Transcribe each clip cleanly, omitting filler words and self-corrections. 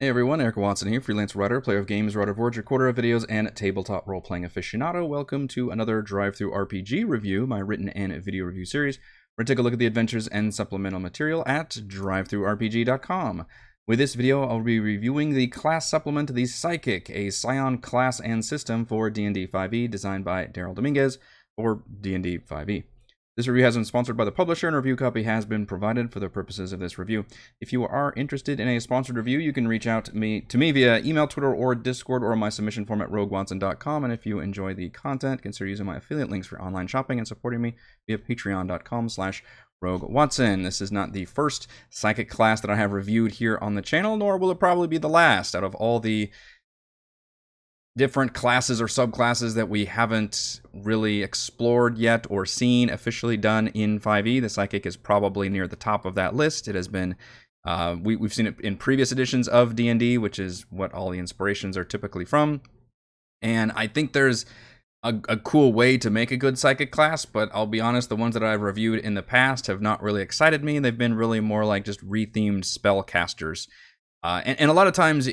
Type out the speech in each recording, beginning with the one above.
Hey everyone, Eric Watson here, freelance writer, player of games, writer of words, recorder of videos, and tabletop role-playing aficionado. Welcome to another DriveThruRPG review, my written and video review series, where I take a look at the adventures and supplemental material at DriveThruRPG.com. With this video, I'll be reviewing the class supplement, the Psychic, a Scion class and system for D&D 5e, designed by Darel Dominguez for D&D 5e. This review has been sponsored by the publisher, and a review copy has been provided for the purposes of this review. If you are interested in a sponsored review, you can reach out to me via email, Twitter, or Discord, or my submission form at roguewatson.com. And if you enjoy the content, consider using my affiliate links for online shopping and supporting me via patreon.com/roguewatson. This is not the first psychic class that I have reviewed here on the channel, nor will it probably be the last. Out of all the different classes or subclasses that we haven't really explored yet or seen officially done in 5e, the Psychic is probably near the top of that list. It has been, we've seen it in previous editions of D&D, which is what all the inspirations are typically from. And I think there's a cool way to make a good Psychic class, but I'll be honest, the ones that I've reviewed in the past have not really excited me. They've been really more like just rethemed spellcasters. And a lot of times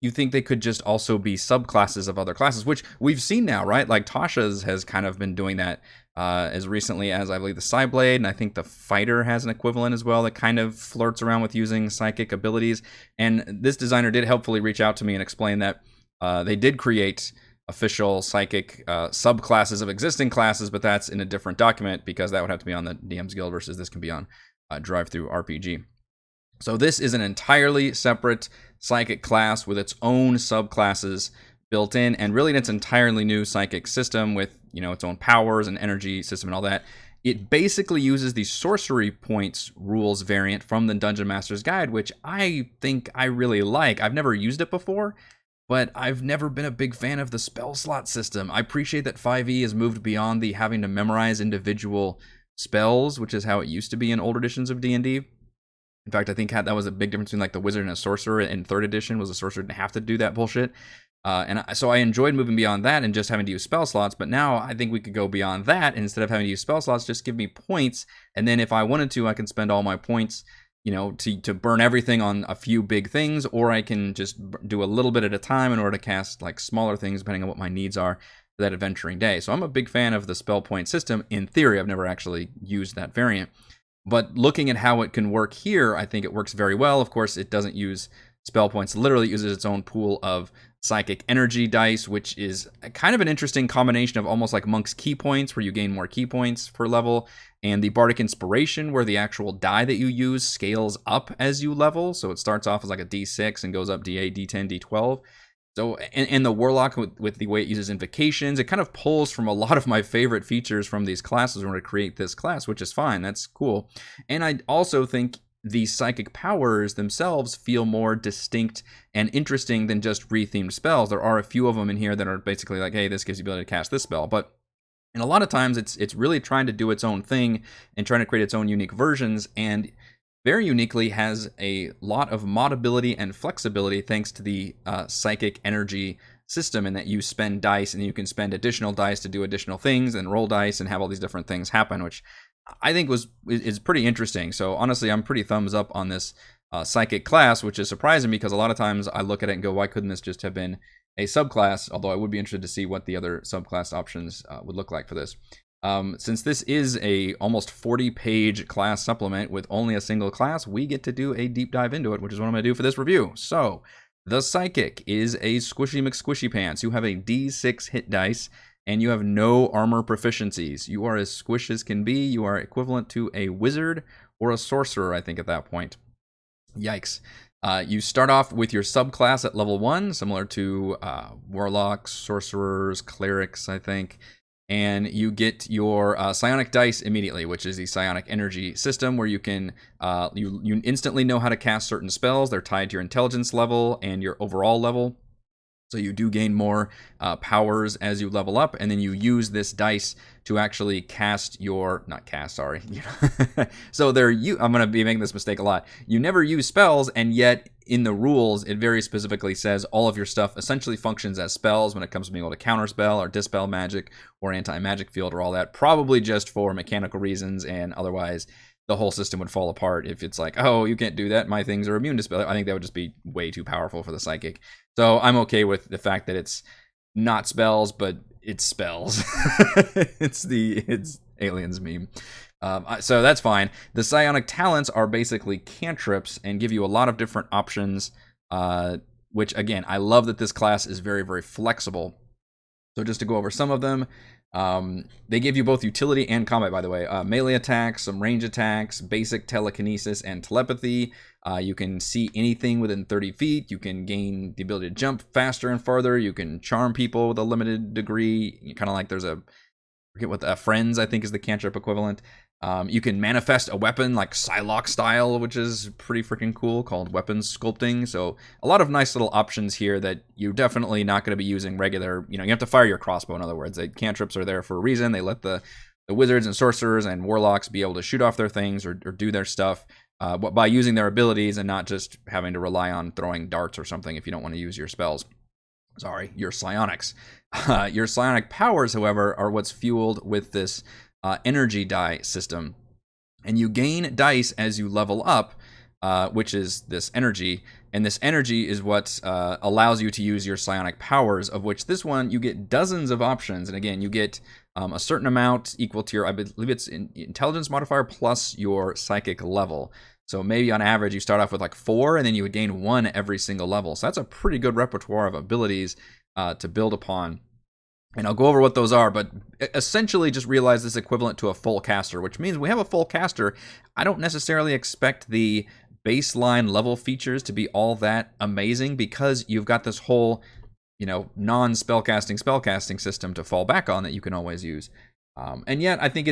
you think they could just also be subclasses of other classes, which we've seen now, right? Like Tasha's has kind of been doing that as recently as, I believe, the Psyblade, and I think the Fighter has an equivalent as well that kind of flirts around with using psychic abilities. And this designer did helpfully reach out to me and explain that they did create official psychic subclasses of existing classes, but that's in a different document because that would have to be on the DM's Guild versus this can be on DriveThruRPG. So this is an entirely separate psychic class with its own subclasses built in, and really its entirely new psychic system with, you know, its own powers and energy system and all that. It basically uses the sorcery points rules variant from the Dungeon Master's Guide, which I think I really like. I've never used it before, but I've never been a big fan of the spell slot system. I appreciate that 5e has moved beyond the having to memorize individual spells, which is how it used to be in older editions of D&D. In fact, I think that was a big difference between like the wizard and a sorcerer in 3rd edition. Was a sorcerer didn't have to do that bullshit. So I enjoyed moving beyond that and just having to use spell slots. But now I think we could go beyond that. And instead of having to use spell slots, just give me points. And then if I wanted to, I can spend all my points, you know, to burn everything on a few big things. Or I can just do a little bit at a time in order to cast like smaller things depending on what my needs are for that adventuring day. So I'm a big fan of the spell point system. In theory, I've never actually used that variant. But looking at how it can work here, I think it works very well. Of course, it doesn't use spell points. It literally uses its own pool of psychic energy dice, which is kind of an interesting combination of almost like Monk's key points, where you gain more key points per level, and the Bardic Inspiration, where the actual die that you use scales up as you level. So it starts off as like a D6 and goes up D8, D10, D12. So, and the Warlock, with the way it uses invocations, it kind of pulls from a lot of my favorite features from these classes in order to create this class, which is fine. That's cool. And I also think the psychic powers themselves feel more distinct and interesting than just rethemed spells. There are a few of them in here that are basically like, hey, this gives you the ability to cast this spell. But and a lot of times it's really trying to do its own thing and trying to create its own unique versions, and very uniquely has a lot of modability and flexibility thanks to the psychic energy system, in that you spend dice and you can spend additional dice to do additional things and roll dice and have all these different things happen, which I think is pretty interesting. So honestly, I'm pretty thumbs up on this psychic class, which is surprising because a lot of times I look at it and go, why couldn't this just have been a subclass? Although I would be interested to see what the other subclass options would look like for this. Since this is a almost 40-page class supplement with only a single class, we get to do a deep dive into it, which is what I'm going to do for this review. So, the Psychic is a Squishy McSquishy Pants. You have a D6 hit dice, and you have no armor proficiencies. You are as squish as can be. You are equivalent to a wizard or a sorcerer, I think, at that point. Yikes. You start off with your subclass at level 1, similar to warlocks, sorcerers, clerics, I think. And you get your psionic dice immediately, which is the psionic energy system, where you can you instantly know how to cast certain spells. They're tied to your intelligence level and your overall level. So you do gain more powers as you level up, and then you use this dice to actually cast your, not cast, sorry. So I'm going to be making this mistake a lot. You never use spells, and yet in the rules, it very specifically says all of your stuff essentially functions as spells when it comes to being able to counterspell or dispel magic or anti-magic field or all that, probably just for mechanical reasons, and otherwise the whole system would fall apart if it's like, oh, you can't do that, my things are immune to spell. I think that would just be way too powerful for the psychic. So I'm okay with the fact that it's not spells, but it's spells. it's aliens meme. So that's fine. The psionic talents are basically cantrips and give you a lot of different options, which again, I love that this class is very, very flexible. So just to go over some of them, they give you both utility and combat, by the way. Melee attacks, some range attacks, basic telekinesis, and telepathy. You can see anything within 30 feet. You can gain the ability to jump faster and farther. You can charm people with a limited degree. Kind of like there's I forget what Friends, I think, is the cantrip equivalent. You can manifest a weapon like Psylocke style, which is pretty freaking cool, called weapons sculpting. So a lot of nice little options here that you're definitely not going to be using regular. You have to fire your crossbow, in other words. Cantrips are there for a reason. They let the wizards and sorcerers and warlocks be able to shoot off their things or do their stuff by using their abilities and not just having to rely on throwing darts or something if you don't want to use your spells. Sorry, your psionics. Your psionic powers, however, are what's fueled with this energy die system. And you gain dice as you level up, which is this energy. And this energy is what allows you to use your psionic powers, of which this one, you get dozens of options. And again, you get a certain amount equal to your, I believe it's intelligence modifier plus your psychic level. So maybe on average, you start off with like 4, and then you would gain 1 every single level. So that's a pretty good repertoire of abilities to build upon. And I'll go over what those are, but essentially just realize this is equivalent to a full caster, which means we have a full caster. I don't necessarily expect the baseline level features to be all that amazing because you've got this whole, non-spellcasting system to fall back on that you can always use. And yet, I think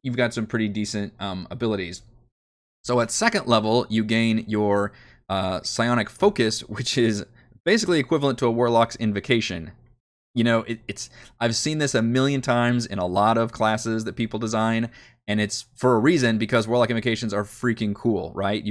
you've got some pretty decent abilities. So at second level, you gain your psionic focus, which is basically equivalent to a warlock's invocation. I've seen this a million times in a lot of classes that people design, and it's for a reason, because warlock invocations are freaking cool, right?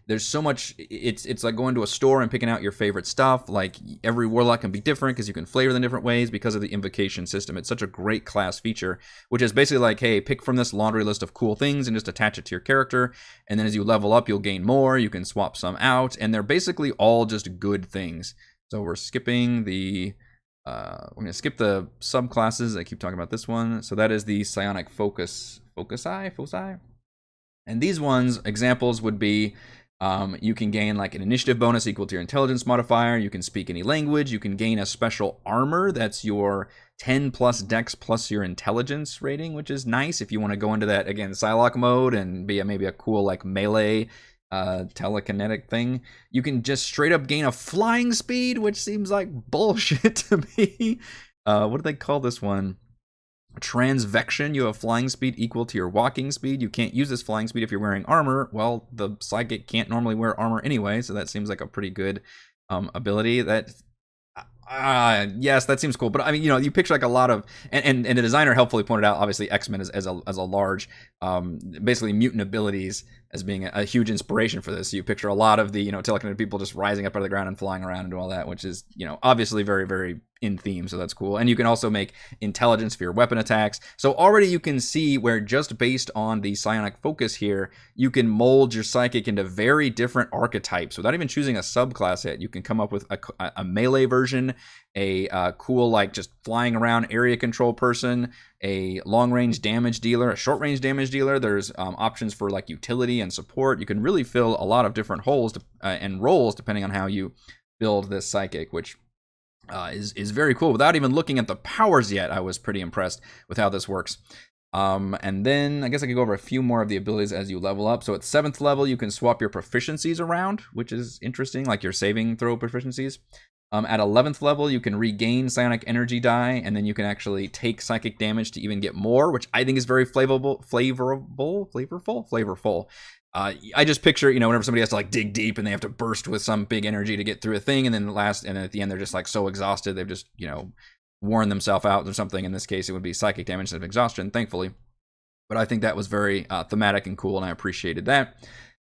There's so much, it's like going to a store and picking out your favorite stuff. Like every warlock can be different because you can flavor them different ways because of the invocation system. It's such a great class feature, which is basically like, hey, pick from this laundry list of cool things and just attach it to your character. And then as you level up, you'll gain more. You can swap some out, and they're basically all just good things. So we're skipping I'm going to skip the subclasses. I keep talking about this one. So that is the psionic foci. And these ones, examples would be, you can gain like an initiative bonus equal to your intelligence modifier. You can speak any language. You can gain a special armor that's your 10 plus dex plus your intelligence rating, which is nice if you want to go into that, again, Psylocke mode and be maybe a cool like melee telekinetic thing. You can just straight up gain a flying speed, which seems like bullshit to me. What do they call this one? Transvection. You have flying speed equal to your walking speed. You can't use this flying speed if you're wearing armor. Well, the psychic can't normally wear armor anyway, so that seems like a pretty good ability. Yes, that seems cool. But I mean, you picture like a lot of, and the designer helpfully pointed out, obviously X-Men as a large, basically mutant abilities as being a huge inspiration for this. So you picture a lot of the, telekinetic people just rising up out of the ground and flying around and do all that, which is, obviously very, very in theme. So that's cool. And you can also make intelligence for your weapon attacks. So already you can see where just based on the psionic focus here, you can mold your psychic into very different archetypes without even choosing a subclass yet. You can come up with a melee version, a cool like just flying around area control person, a long range damage dealer, a short range damage dealer. There's options for like utility and support. You can really fill a lot of different holes and roles depending on how you build this psychic, which is very cool. Without even looking at the powers yet, I was pretty impressed with how this works. And then I guess I could go over a few more of the abilities as you level up. So at 7th level, you can swap your proficiencies around, which is interesting, like your saving throw proficiencies. At 11th level, you can regain psionic energy die, and then you can actually take psychic damage to even get more, which I think is very flavorful. I just picture, whenever somebody has to like dig deep and they have to burst with some big energy to get through a thing, and then at the end they're just like so exhausted they've just worn themselves out or something. In this case, it would be psychic damage instead of exhaustion, thankfully. But I think that was very thematic and cool, and I appreciated that.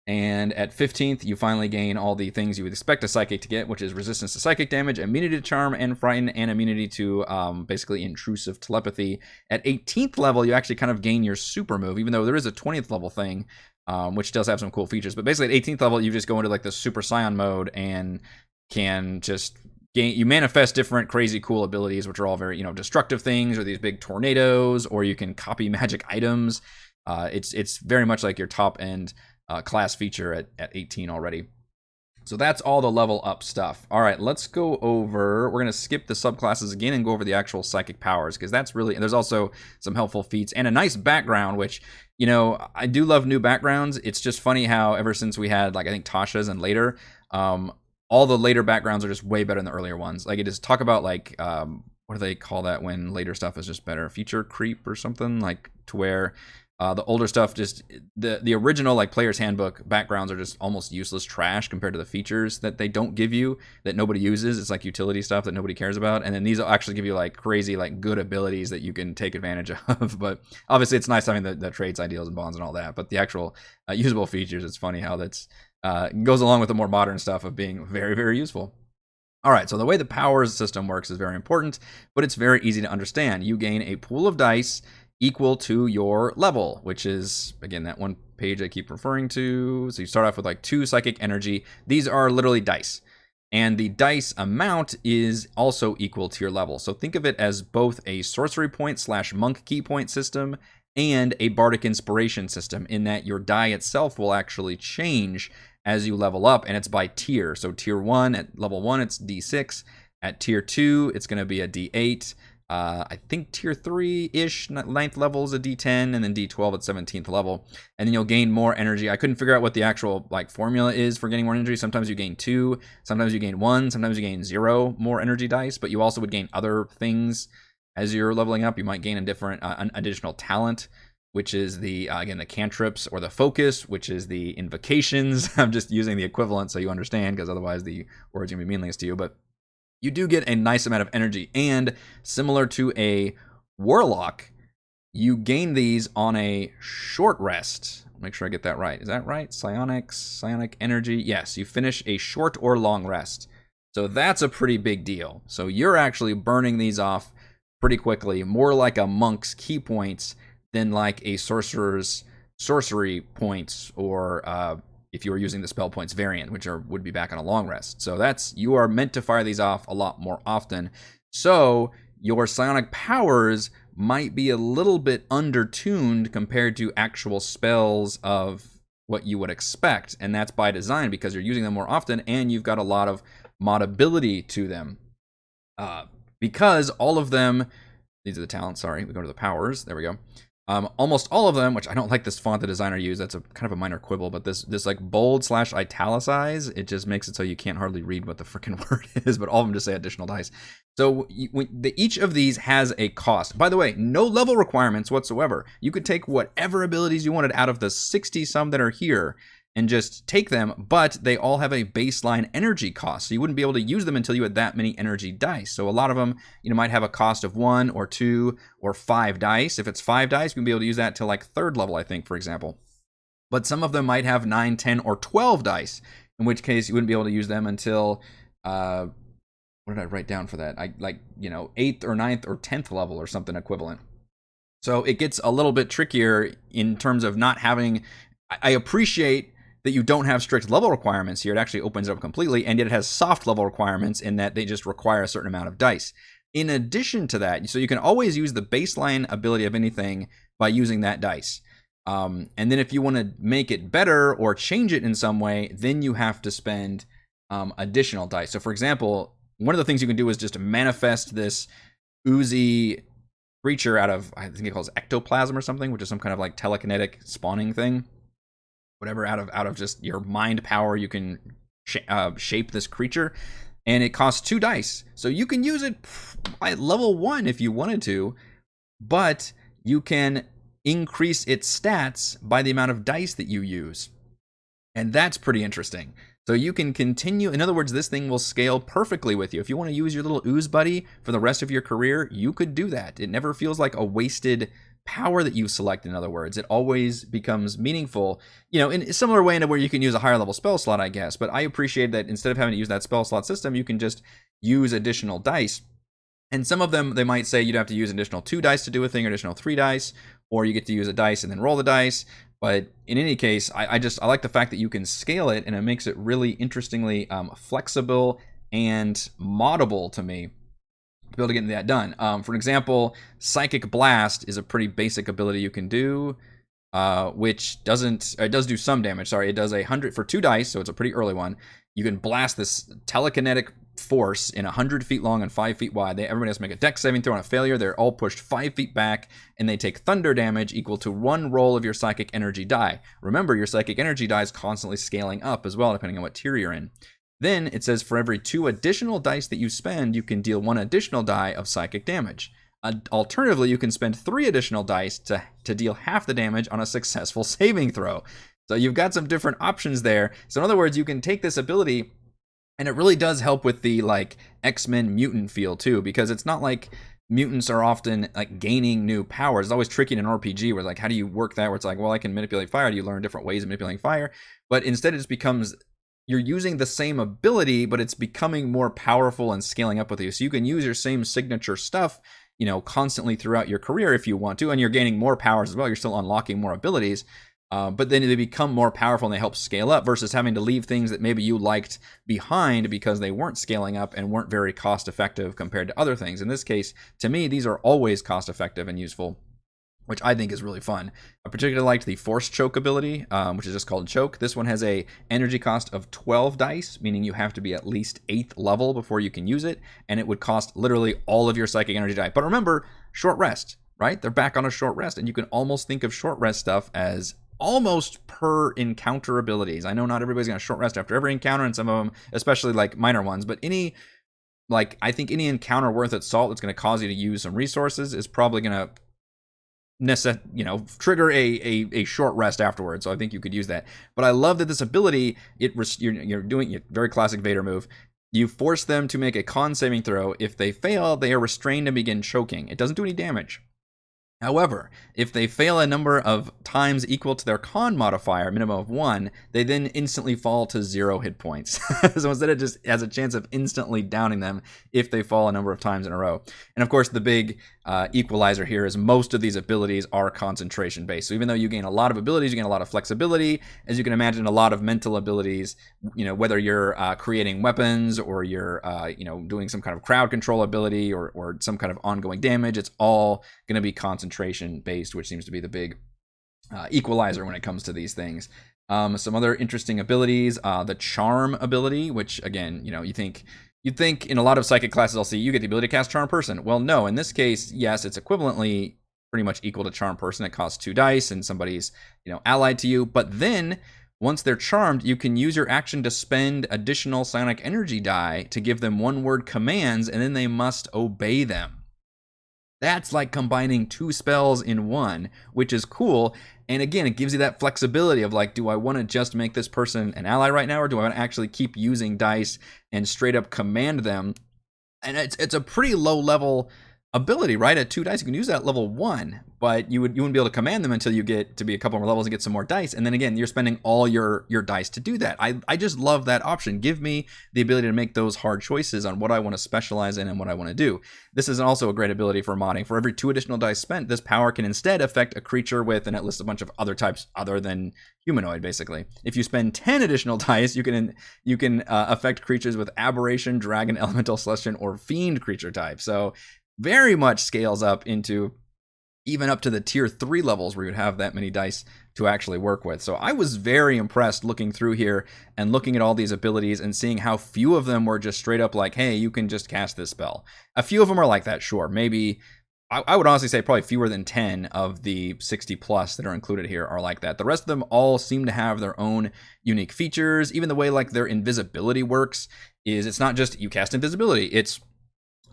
And at 15th, you finally gain all the things you would expect a Psychic to get, which is resistance to psychic damage, immunity to charm and frighten, and immunity to basically intrusive telepathy. At 18th level, you actually kind of gain your super move, even though there is a 20th level thing, which does have some cool features. But basically at 18th level, you just go into like the Super Saiyan mode and can just you manifest different crazy cool abilities, which are all very, destructive things, or these big tornadoes, or you can copy magic items. It's very much like your top end class feature at 18 already. So that's all the level up stuff. All right, let's go over, we're going to skip the subclasses again and go over the actual psychic powers, because that's really, and there's also some helpful feats and a nice background, which, I do love new backgrounds. It's just funny how ever since we had, like, I think Tasha's and later, all the later backgrounds are just way better than the earlier ones. Like, it is talk about, like, what do they call that when later stuff is just better? Feature creep or something, like, to where the older stuff, just the original, like, player's handbook backgrounds are just almost useless trash compared to the features that they don't give you, that nobody uses. It's like utility stuff that nobody cares about. And then these will actually give you like crazy, like, good abilities that you can take advantage of. But obviously it's nice having the traits, ideals, and bonds and all that. But the actual usable features, it's funny how that's goes along with the more modern stuff of being very, very useful. All right, so the way the powers system works is very important, but it's very easy to understand. You gain a pool of dice equal to your level, which is, again, that one page I keep referring to. So you start off with like 2 psychic energy. These are literally dice. And the dice amount is also equal to your level. So think of it as both a sorcery point / monk key point system and a bardic inspiration system, in that your die itself will actually change as you level up, and it's by tier. So tier 1, at level 1, it's D6. At tier 2, it's going to be a D8. I think tier 3-ish, 9th level is a D10, and then D12 at 17th level. And then you'll gain more energy. I couldn't figure out what the actual, like, formula is for getting more energy. Sometimes you gain 2, sometimes you gain 1, sometimes you gain 0 more energy dice, but you also would gain other things as you're leveling up. You might gain a different, an additional talent, which is the, again, the cantrips, or the focus, which is the invocations. I'm just using the equivalent so you understand, because otherwise the word's going to be meaningless to you. But you do get a nice amount of energy, and similar to a warlock, you gain these on a short rest. Make sure I get that right. Is that right? Psionic energy. Yes, you finish a short or long rest. So that's a pretty big deal. So you're actually burning these off pretty quickly, more like a monk's key points than like a sorcerer's sorcery points, or if you were using the spell points variant, which would be back on a long rest. So you are meant to fire these off a lot more often. So your psionic powers might be a little bit undertuned compared to actual spells of what you would expect. And that's by design, because you're using them more often and you've got a lot of modability to them. Because all of them, these are the talents, sorry, we go to the powers, there we go. Almost all of them, which I don't like this font the designer used, that's a kind of a minor quibble, but this like bold / italicize, it just makes it so you can't hardly read what the freaking word is, but all of them just say additional dice. So each of these has a cost. By the way, no level requirements whatsoever. You could take whatever abilities you wanted out of the 60 some that are here and just take them, but they all have a baseline energy cost. So you wouldn't be able to use them until you had that many energy dice. So a lot of them, might have a cost of 1 or 2 or 5 dice. If it's 5 dice, you can be able to use that till like 3rd level, I think, for example. But some of them might have 9, 10, or 12 dice, in which case you wouldn't be able to use them until, what did I write down for that? 8th or 9th or 10th level or something equivalent. So it gets a little bit trickier in terms of not having, I appreciate that you don't have strict level requirements here. It actually opens it up completely, and yet it has soft level requirements in that they just require a certain amount of dice. In addition to that, so you can always use the baseline ability of anything by using that dice. And then if you want to make it better or change it in some way, then you have to spend additional dice. So for example, one of the things you can do is just manifest this oozy creature out of, I think it calls ectoplasm or something, which is some kind of like telekinetic spawning thing. Whatever, out of just your mind power, you can shape this creature, and it costs 2 dice. So you can use it at level 1 if you wanted to, but you can increase its stats by the amount of dice that you use. And that's pretty interesting. So you can continue, in other words, this thing will scale perfectly with you. If you want to use your little ooze buddy for the rest of your career, you could do that. It never feels like a wasted power that you select, in other words. It always becomes meaningful, you know, in a similar way into where you can use a higher level spell slot, I guess. But I appreciate that instead of having to use that spell slot system, you can just use additional dice. And some of them, they might say you'd have to use additional 2 dice to do a thing, or additional 3 dice, or you get to use a dice and then roll the dice. But in any case, I like the fact that you can scale it, and it makes it really interestingly flexible and moddable to me to be able to get that done. For example, Psychic Blast is a pretty basic ability you can do, which does do some damage. Sorry, it does 100 for 2 dice, so it's a pretty early one. You can blast this telekinetic force in 100 feet long and 5 feet wide. Everybody has to make a dex saving throw on a failure. They're all pushed 5 feet back, and they take thunder damage equal to 1 roll of your psychic energy die. Remember, your psychic energy die is constantly scaling up as well, depending on what tier you're in. Then it says for every 2 additional dice that you spend, you can deal 1 additional die of psychic damage. Alternatively, you can spend 3 additional dice to deal half the damage on a successful saving throw. So you've got some different options there. So in other words, you can take this ability, and it really does help with the like X-Men mutant feel too, because it's not like mutants are often like gaining new powers. It's always tricky in an RPG where like, how do you work that? Where it's like, well, I can manipulate fire. Do you learn different ways of manipulating fire? But instead it just becomes, you're using the same ability, but it's becoming more powerful and scaling up with you. So you can use your same signature stuff, you know, constantly throughout your career if you want to, and you're gaining more powers as well. You're still unlocking more abilities, but then they become more powerful and they help scale up versus having to leave things that maybe you liked behind because they weren't scaling up and weren't very cost effective compared to other things. In this case, to me, these are always cost effective and useful, which I think is really fun. I particularly liked the Force Choke ability, which is just called Choke. This one has a energy cost of 12 dice, meaning you have to be at least 8th level before you can use it, and it would cost literally all of your psychic energy die. But remember, short rest, right? They're back on a short rest, and you can almost think of short rest stuff as almost per encounter abilities. I know not everybody's going to short rest after every encounter, and some of them, especially like minor ones, but I think any encounter worth its salt that's going to cause you to use some resources is probably going to trigger a short rest afterwards. So I think you could use that. But I love that this ability, you're doing a very classic Vader move. You force them to make a con saving throw. If they fail, they are restrained and begin choking. It doesn't do any damage. However, if they fail a number of times equal to their con modifier, minimum of 1, they then instantly fall to 0 hit points. So instead, it just has a chance of instantly downing them if they fall a number of times in a row. And of course, the big equalizer here is most of these abilities are concentration based. So even though you gain a lot of abilities, you gain a lot of flexibility. As you can imagine, a lot of mental abilities, whether you're creating weapons or you're doing some kind of crowd control ability or some kind of ongoing damage, it's all going to be concentration based, which seems to be the big equalizer when it comes to these things. Some other interesting abilities, the charm ability, which again, you'd think in a lot of psychic classes I'll see you get the ability to cast Charm Person. Well, no, in this case, yes, it's equivalently pretty much equal to Charm Person. It costs 2 dice and somebody's, allied to you. But then once they're charmed, you can use your action to spend additional psionic energy die to give them 1-word commands, and then they must obey them. That's like combining 2 spells in one, which is cool. And again, it gives you that flexibility of like, do I want to just make this person an ally right now, or do I want to actually keep using dice and straight up command them? And it's a pretty low level ability, right? At 2 dice, you can use that at level 1, but you wouldn't be able to command them until you get to be a couple more levels and get some more dice. And then again, you're spending all your dice to do that. I just love that option. Give me the ability to make those hard choices on what I want to specialize in and what I want to do. This is also a great ability for modding. For every 2 additional dice spent, this power can instead affect a creature with, and it lists a bunch of other types other than humanoid, basically. If you spend 10 additional dice, you can affect creatures with aberration, dragon, elemental, celestial, or fiend creature type. So very much scales up into even up to the tier 3 levels where you'd have that many dice to actually work with. So I was very impressed looking through here and looking at all these abilities and seeing how few of them were just straight up like, hey, you can just cast this spell. A few of them are like that, sure. Maybe, I would honestly say probably fewer than 10 of the 60 plus that are included here are like that. The rest of them all seem to have their own unique features. Even the way like their invisibility works is it's not just you cast invisibility. It's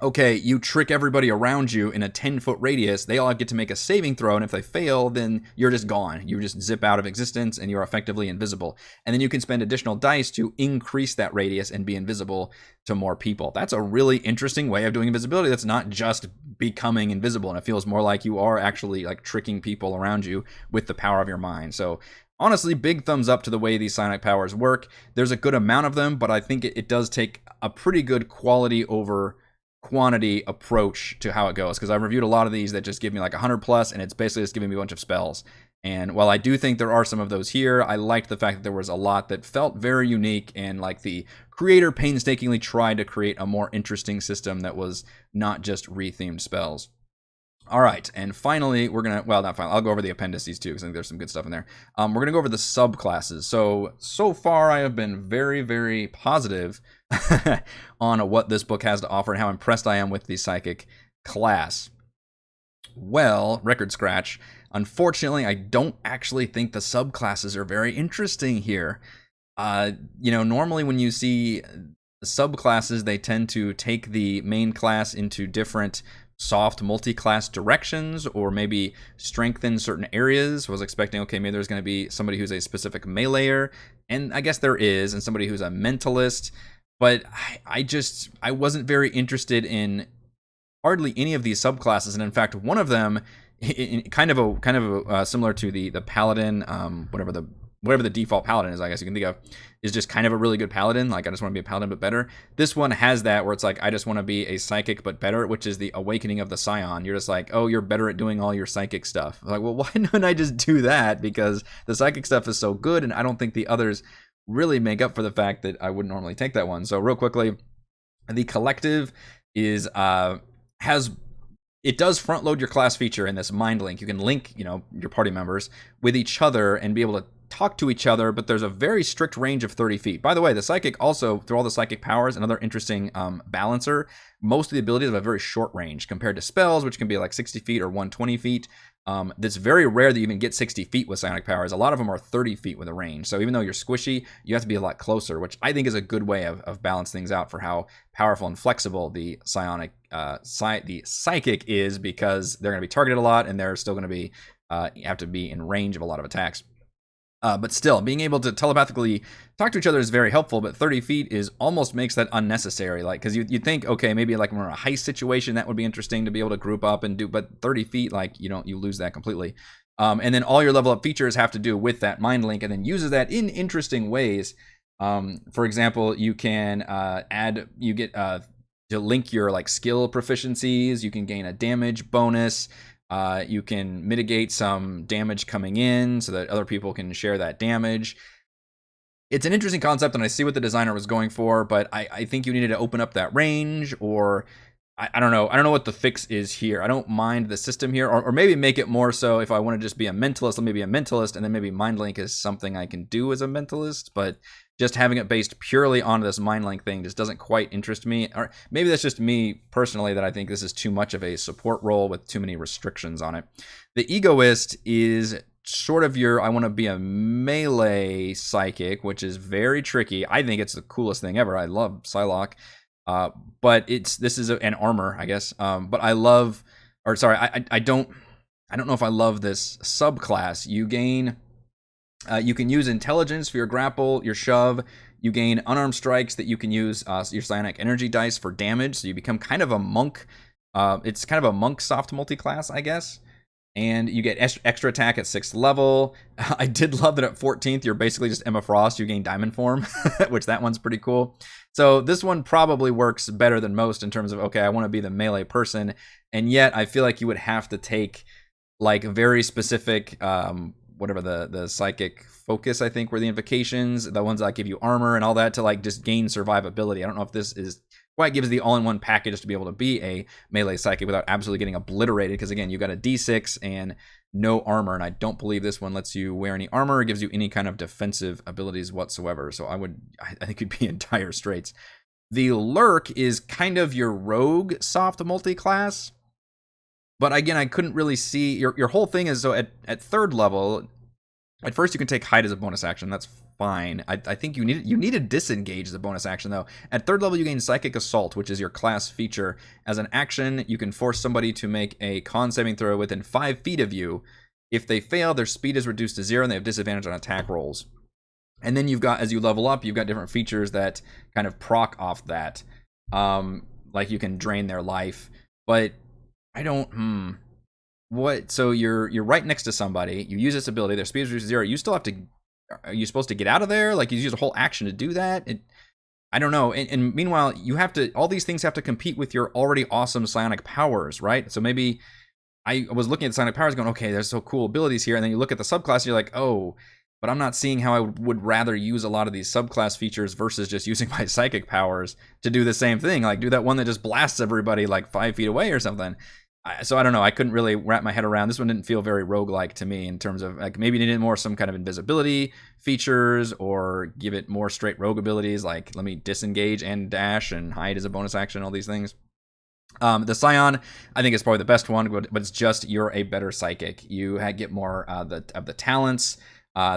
okay, you trick everybody around you in a 10-foot radius. They all get to make a saving throw, and if they fail, then you're just gone. You just zip out of existence, and you're effectively invisible. And then you can spend additional dice to increase that radius and be invisible to more people. That's a really interesting way of doing invisibility. That's not just becoming invisible, and it feels more like you are actually like tricking people around you with the power of your mind. So honestly, big thumbs up to the way these psionic powers work. There's a good amount of them, but I think it does take a pretty good quality over quantity approach to how it goes, because I've reviewed a lot of these that just give me like 100 plus, and it's basically just giving me a bunch of spells. And while I do think there are some of those here, I liked the fact that there was a lot that felt very unique, and like the creator painstakingly tried to create a more interesting system that was not just rethemed spells. All right, and finally, we're gonna, well, not finally, I'll go over the appendices too, because I think there's some good stuff in there. We're gonna go over the subclasses. So far, I have been very, very positive on what this book has to offer and how impressed I am with the psychic class. Well, record scratch. Unfortunately, I don't actually think the subclasses are very interesting here. Normally when you see subclasses, they tend to take the main class into different soft multi-class directions, or maybe strengthen certain areas. I was expecting, okay, maybe there's going to be somebody who's a specific meleeer, and I guess there is, and somebody who's a mentalist, but I wasn't very interested in hardly any of these subclasses, and in fact, one of them, kind of similar to the paladin, whatever the default paladin is, I guess you can think of, is just kind of a really good paladin. Like, I just want to be a paladin but better. This one has that, where it's like, I just want to be a psychic but better, which is the awakening of the scion. You're just like, oh, you're better at doing all your psychic stuff. I'm like, well, why don't I just do that? Because the psychic stuff is so good, and I don't think the others really make up for the fact that I wouldn't normally take that one. So real quickly, the collective is it does front load your class feature in this mind link. You can link, your party members with each other and be able to talk to each other, but there's a very strict range of 30 feet. By the way, the psychic also, through all the psychic powers, another interesting balancer, most of the abilities have a very short range compared to spells, which can be like 60 feet or 120 feet. It's very rare that you even get 60 feet with psionic powers. A lot of them are 30 feet with a range. So even though you're squishy, you have to be a lot closer, which I think is a good way of balance things out for how powerful and flexible the psionic, the psychic is, because they're going to be targeted a lot, and they're still going to be, have to be in range of a lot of attacks. But still, being able to telepathically talk to each other is very helpful, but 30 feet almost makes that unnecessary. Like, because you'd think, okay, maybe like when we're in a heist situation, that would be interesting to be able to group up and do, but 30 feet, like, you lose that completely. And then all your level up features have to do with that mind link, and then uses that in interesting ways. For example, you can to link your like skill proficiencies. You can gain a damage bonus. You can mitigate some damage coming in so that other people can share that damage. It's an interesting concept, and I see what the designer was going for, but I think you needed to open up that range, or I don't know. I don't know what the fix is here. I don't mind the system here, or maybe make it more so if I want to just be a mentalist, let me be a mentalist, and then maybe mind link is something I can do as a mentalist, but just having it based purely on this mind link thing just doesn't quite interest me. Or maybe that's just me personally, that I think this is too much of a support role with too many restrictions on it. The egoist is sort of I want to be a melee psychic, which is very tricky. I think it's the coolest thing ever. I love Psylocke. But this is an armor, I guess. But I love, or sorry, I don't know if I love this subclass. You gain, you can use intelligence for your grapple, your shove. You gain unarmed strikes that you can use your psionic energy dice for damage. So you become kind of a monk. It's kind of a monk soft multi-class, I guess. And you get extra attack at 6th level. I did love that at 14th, you're basically just Emma Frost. You gain diamond form, which that one's pretty cool. So this one probably works better than most in terms of, okay, I want to be the melee person. And yet I feel like you would have to take like very specific, whatever the psychic focus, I think, were the invocations, the ones that give you armor and all that, to like just gain survivability. I don't know if this is quite gives the all-in-one package to be able to be a melee psychic without absolutely getting obliterated, because again, you got a d6 and no armor, and I don't believe this one lets you wear any armor or gives you any kind of defensive abilities whatsoever. So I think you'd be in dire straits. The lurk is kind of your rogue soft multi-class, but again, I couldn't really see your whole thing is, so at 3rd level, at first you can take hide as a bonus action. That's fine. I think you need to disengage as a bonus action though. At 3rd level, you gain Psychic Assault, which is your class feature. As an action, you can force somebody to make a con saving throw within 5 feet of you. If they fail, their speed is reduced to 0 and they have disadvantage on attack rolls. And then you've got, as you level up, you've got different features that kind of proc off that. Like you can drain their life. But I don't, what? So you're right next to somebody. You use this ability. Their speed is reduced to 0. You still have to. Are you supposed to get out of there? Like you use a whole action to do that? I don't know. And meanwhile, you have to. All these things have to compete with your already awesome psionic powers, right? So maybe I was looking at the psionic powers, going, okay, there's so cool abilities here, and then you look at the subclass, and you're like, oh, but I'm not seeing how I would rather use a lot of these subclass features versus just using my psychic powers to do the same thing. Like do that one that just blasts everybody like 5 feet away or something. So I don't know. I couldn't really wrap my head around. This one didn't feel very roguelike to me in terms of like maybe needed more some kind of invisibility features or give it more straight rogue abilities like let me disengage and dash and hide as a bonus action, all these things. The Scion, I think is probably the best one, but it's just you're a better psychic. You get more of the talents.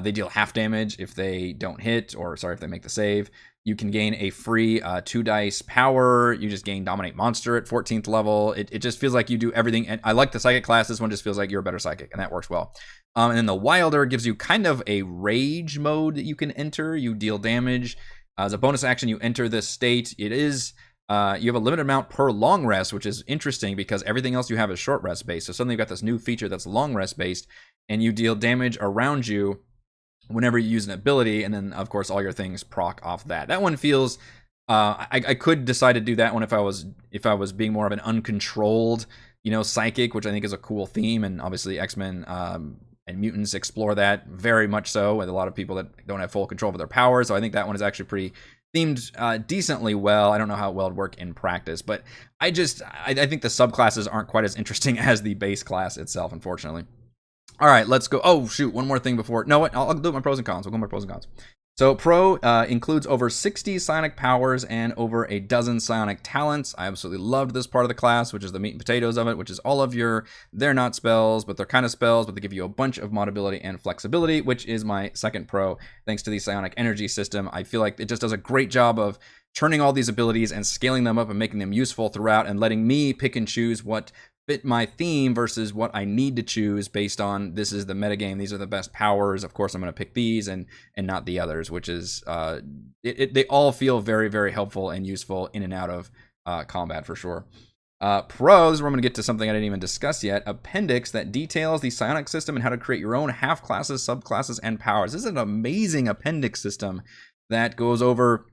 They deal half damage if they don't hit, or sorry, if they make the save. You can gain a free 2 dice power. You just gain Dominate Monster at 14th level. It just feels like you do everything. And I like the psychic class. This one just feels like you're a better psychic, and that works well. And then the Wilder gives you kind of a rage mode that you can enter. You deal damage. As a bonus action, you enter this state. It is... you have a limited amount per long rest, which is interesting because everything else you have is short rest based. So suddenly you've got this new feature that's long rest based, and you deal damage around you whenever you use an ability, and then of course all your things proc off that. That one feels I could decide to do that one if I was being more of an uncontrolled, psychic, which I think is a cool theme, and obviously X-Men and mutants explore that very much so with a lot of people that don't have full control over their powers. So I think that one is actually pretty themed decently well. I don't know how well it would work in practice, but I think the subclasses aren't quite as interesting as the base class itself, unfortunately. All right, let's go. Oh, shoot, one more thing before. No, what? I'll do my pros and cons. We'll go my pros and cons. So Pro includes over 60 psionic powers and over a dozen psionic talents. I absolutely loved this part of the class, which is the meat and potatoes of it, which is all of they're not spells, but they're kind of spells, but they give you a bunch of modability and flexibility, which is my second pro. Thanks to the psionic energy system, I feel like it just does a great job of turning all these abilities and scaling them up and making them useful throughout and letting me pick and choose what fit my theme versus what I need to choose based on this is the metagame. These are the best powers. Of course, I'm going to pick these and not the others, which is they all feel very, very helpful and useful in and out of combat for sure. Pros, we're going to get to something I didn't even discuss yet. Appendix that details the psionic system and how to create your own half classes, subclasses, and powers. This is an amazing appendix system that goes over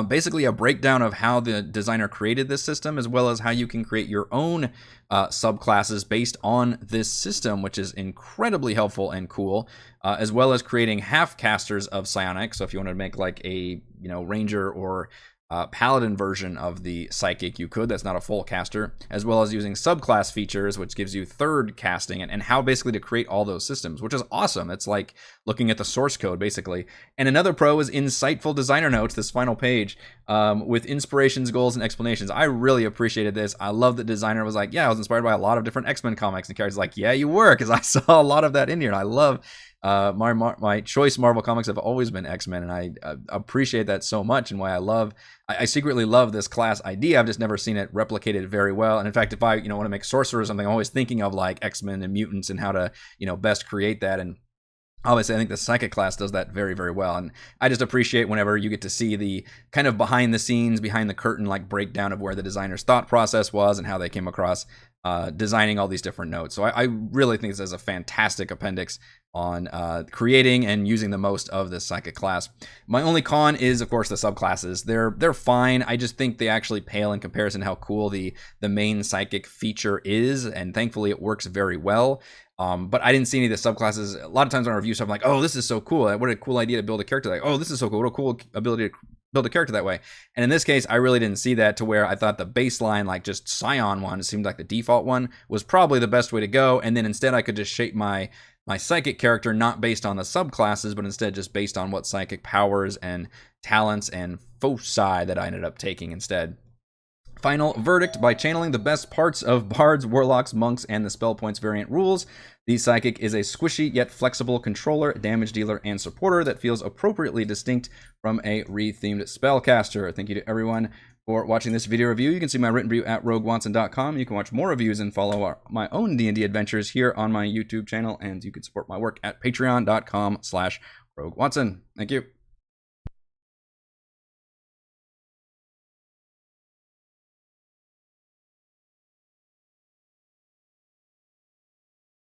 basically a breakdown of how the designer created this system, as well as how you can create your own subclasses based on this system, which is incredibly helpful and cool, as well as creating half casters of psionic. So if you want to make like a ranger or paladin version of the psychic, you could. That's not a full caster, as well as using subclass features, which gives you third casting, and how basically to create all those systems, which is awesome. It's like looking at the source code basically. And another pro is insightful designer notes, this final page, with inspirations, goals, and explanations. I really appreciated this. I love that designer was like, yeah, I was inspired by a lot of different X-Men comics, and characters like, yeah, you were, because I saw a lot of that in here, and I love my choice Marvel comics have always been X-Men, and I appreciate that so much, and why I secretly love this class idea. I've just never seen it replicated very well. And in fact, if I want to make sorcerers or something, I'm always thinking of like X-Men and mutants and how to best create that. And obviously, I think the psychic class does that very, very well. And I just appreciate whenever you get to see the kind of behind the scenes, behind the curtain, like breakdown of where the designer's thought process was and how they came across designing all these different notes. So I really think this is a fantastic appendix on creating and using the most of this psychic class. My only con is, of course, the subclasses. They're fine. I just think they actually pale in comparison to how cool the main psychic feature is, and thankfully it works very well. But I didn't see any of the subclasses. A lot of times when I review stuff, I'm like, oh, this is so cool. What a cool idea to build a character. Like, oh, this is so cool. What a cool ability to build a character that way. And in this case, I really didn't see that, to where I thought the baseline, like just Scion one, seemed like the default one, was probably the best way to go. And then instead I could just shape my psychic character not based on the subclasses, but instead just based on what psychic powers and talents and foci that I ended up taking instead. Final verdict: by channeling the best parts of bards, warlocks, monks, and the spell points variant rules, the Psychic is a squishy yet flexible controller, damage dealer, and supporter that feels appropriately distinct from a rethemed spellcaster. Thank you to everyone for watching this video review. You can see my written review at roguewatson.com. You can watch more reviews and follow my own D&D adventures here on my YouTube channel, and you can support my work at patreon.com/roguewatson. Thank you.